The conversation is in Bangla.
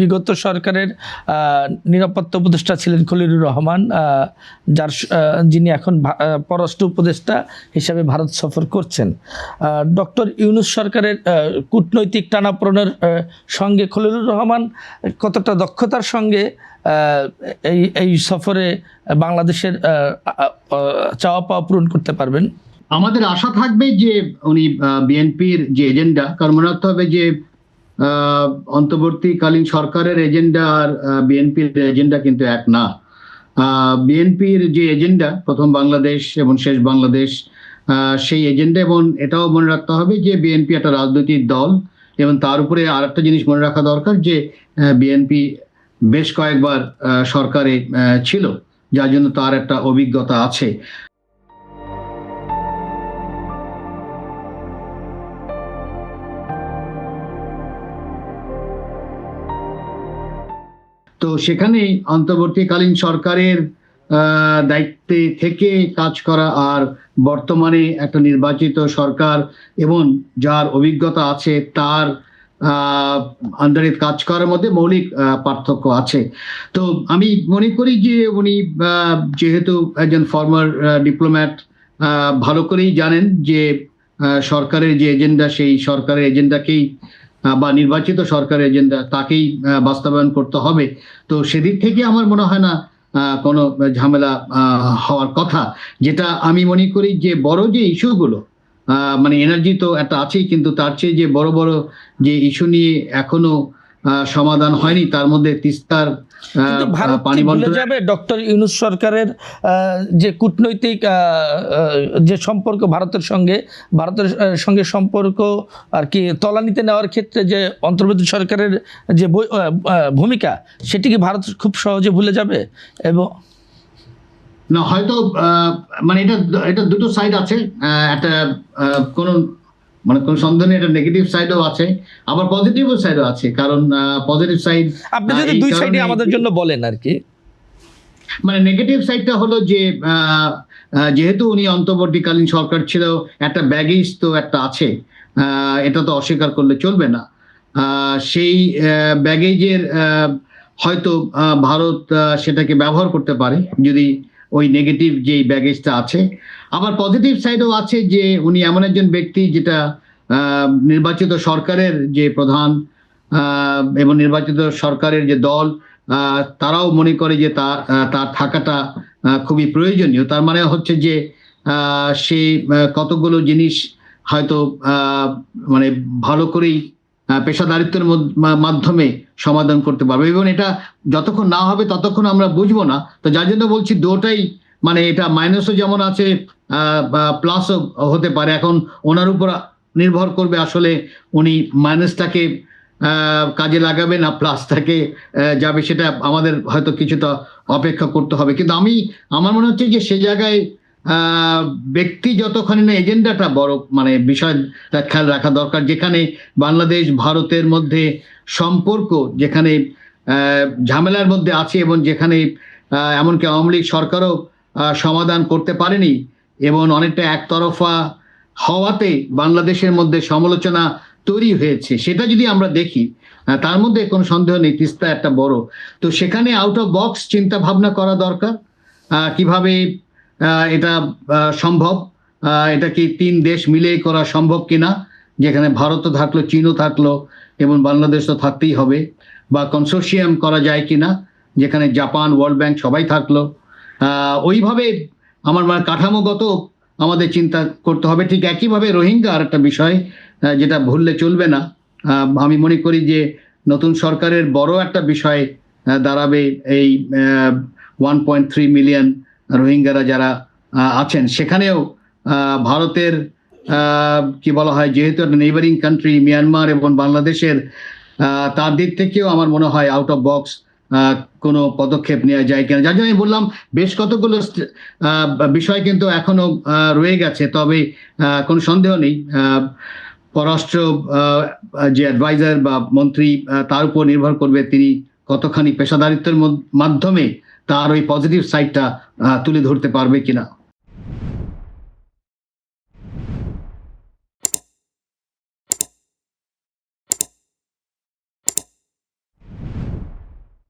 বিগত সরকারের নিরাপত্তা উপদেষ্টা ছিলেন খলিলুর রহমান, যিনি এখন পররাষ্ট্র উপদেষ্টা হিসাবে ভারত সফর করছেন। ডক্টর ইউনূস সরকারের কূটনৈতিক টানাপোড়েনের সঙ্গে খলিলুর রহমান কতটা দক্ষতার সঙ্গে এই সফরে বাংলাদেশের চাওয়া পাওয়া পূরণ করতে পারবেন? আমাদের আশা থাকবে যে উনি বিএনপির যে এজেন্ডা, কারণ মনে রাখতে হবে যে অন্তর্বর্তীকালীন সরকারের এজেন্ডা আর বিএনপির এজেন্ডা কিন্তু এক না। বিএনপির যে এজেন্ডা প্রথম বাংলাদেশ এবং শেষ বাংলাদেশ, সেই এজেন্ডা, এবং এটাও মনে রাখতে হবে যে বিএনপি একটা রাজনৈতিক দল, এবং তার উপরে আর একটা জিনিস মনে রাখা দরকার যে বিএনপি বেশ কয়েকবার সরকারে ছিল, যার জন্য তার একটা অভিজ্ঞতা আছে। তো সেখানে অন্তর্বর্তীকালীন সরকারের দায়িত্বে থেকে কাজ করা আর বর্তমানে একটা নির্বাচিত সরকার এবং যার অভিজ্ঞতা আছে তার আন্ডারে কাজ করার মধ্যে মৌলিক পার্থক্য আছে। তো আমি মনে করি যে উনি যেহেতু একজন ফর্মার ডিপ্লোম্যাট, ভালো করেই জানেন যে সরকারের যে এজেন্ডা, সেই সরকারের এজেন্ডাকেই বা নির্বাচিত সরকারের এজেন্ডা তাকেই বাস্তবায়ন করতে হবে। তো সেদিক থেকে আমার মনে হয় না কোনো ঝামেলা হওয়ার কথা। যেটা আমি মনে করি যে বড় যে ইস্যুগুলো, মানে এনার্জি তো একটা আছেই, কিন্তু তার চেয়ে যে বড় বড় যে ইস্যু নিয়ে এখনো সমাধান হয়নি, তার মধ্যে তিস্তার পানি বন্ধ যাবে। ডক্টর ইউনূস সরকারের যে কূটনৈতিক যে সম্পর্ক ভারতের সঙ্গে সম্পর্ক আর কি তলানিতে নেওয়ার ক্ষেত্রে যে অন্তর্বর্তী সরকারের যে ভূমিকা, সেটি কি ভারত খুব সহজে ভুলে যাবে? এবং না, হয়তো মানে এটা দুটো সাইড আছে। একটা কোন সন্দেহ নেই, এটা নেগেটিভ সাইডও আছে, আবার পজিটিভ সাইডও আছে। কারণ পজিটিভ সাইড আপনি যদি দুই সাইডে আমাদের জন্য বলেন আর কি। মানে নেগেটিভ সাইডটা হলো যে যেহেতু উনি অন্তর্বর্তীকালীন সরকার ছিল, একটা ব্যাগেজ তো একটা আছে, এটা তো অস্বীকার করলে চলবে না। সেই ব্যাগেজের হয়তো ভারত সেটাকে ব্যবহার করতে পারে যদি ওই নেগেটিভ যেই ব্যাগেজটা আছে। আবার পজিটিভ সাইডও আছে যে উনি এমন একজন ব্যক্তি যেটা নির্বাচিত সরকারের যে প্রধান এবং নির্বাচিত সরকারের যে দল, তারাও মনে করে যে তার থাকাটা খুবই প্রয়োজনীয়। তার মানে হচ্ছে যে সে কতগুলো জিনিস হয়তো মানে ভালো করেই পেশাদারিত্বের মাধ্যমে সমাধান করতে পারবে, এবং এটা যতক্ষণ না হবে ততক্ষণ আমরা বুঝবো না। তো যার জন্য বলছি দুটোই, মানে এটা মাইনাসও যেমন আছে, প্লাসও হতে পারে। এখন ওনার উপর নির্ভর করবে আসলে উনি মাইনাসটাকে কাজে লাগাবে না প্লাসটাকে যাবে, সেটা আমাদের হয়তো কিছুটা অপেক্ষা করতে হবে। কিন্তু আমার মনে হচ্ছে যে সে জায়গায় ব্যক্তি যতখানি না এজেন্ডাটা বড়, মানে বিষয়টা খেয়াল রাখা দরকার। যেখানে বাংলাদেশ ভারতের মধ্যে সম্পর্ক যেখানে ঝামেলার মধ্যে আছে, এবং যেখানে এমনকি আওয়ামী লীগ সরকারও সমাধান করতে পারেনি, এবং অনেকটা একতরফা হওয়াতে বাংলাদেশের মধ্যে সমালোচনা তৈরি হয়েছে, সেটা যদি আমরা দেখি, তার মধ্যে কোনো সন্দেহ নেই তিস্তা একটা বড়। তো সেখানে আউট অফ বক্স চিন্তা ভাবনা করা দরকার, কিভাবে এটা সম্ভব, এটা কি 3 দেশ মিলে করা সম্ভব কিনা, যেখানে ভারতও থাকলো, চীনও থাকলো, এবং বাংলাদেশ তো থাকতেই হবে, বা কনসোর্শিয়াম করা যায় কিনা, যেখানে জাপান, ওয়ার্ল্ড ব্যাংক সবাই থাকলো। ওইভাবে আমার কাঠামোগত আমাদের চিন্তা করতে হবে। ঠিক একইভাবে রোহিঙ্গা আর একটা বিষয় যেটা ভুললে চলবে না। আমি মনে করি যে নতুন সরকারের বড় একটা বিষয় দাঁড়াবে এই 1.3 মিলিয়ন রোহিঙ্গারা যারা আছেন সেখানেও ভারতের কি বলা হয়, যেহেতু একটা নেইবারিং কান্ট্রি মিয়ানমার এবং বাংলাদেশের, তার দিক থেকেও আমার মনে হয় আউট অফ বক্স কোনো পদক্ষেপ নেওয়া যায় কিনা। যার জন্য আমি বললাম বেশ কতগুলো বিষয় কিন্তু এখনো রয়ে গেছে। তবে কোনো সন্দেহ নেই পররাষ্ট্র যে অ্যাডভাইজার বা মন্ত্রী, তার উপর নির্ভর করবে তিনি কতখানি পেশাদারিত্বের মাধ্যমে তার ওই পজিটিভ সাইডটা তুলে ধরতে পারবে কিনা।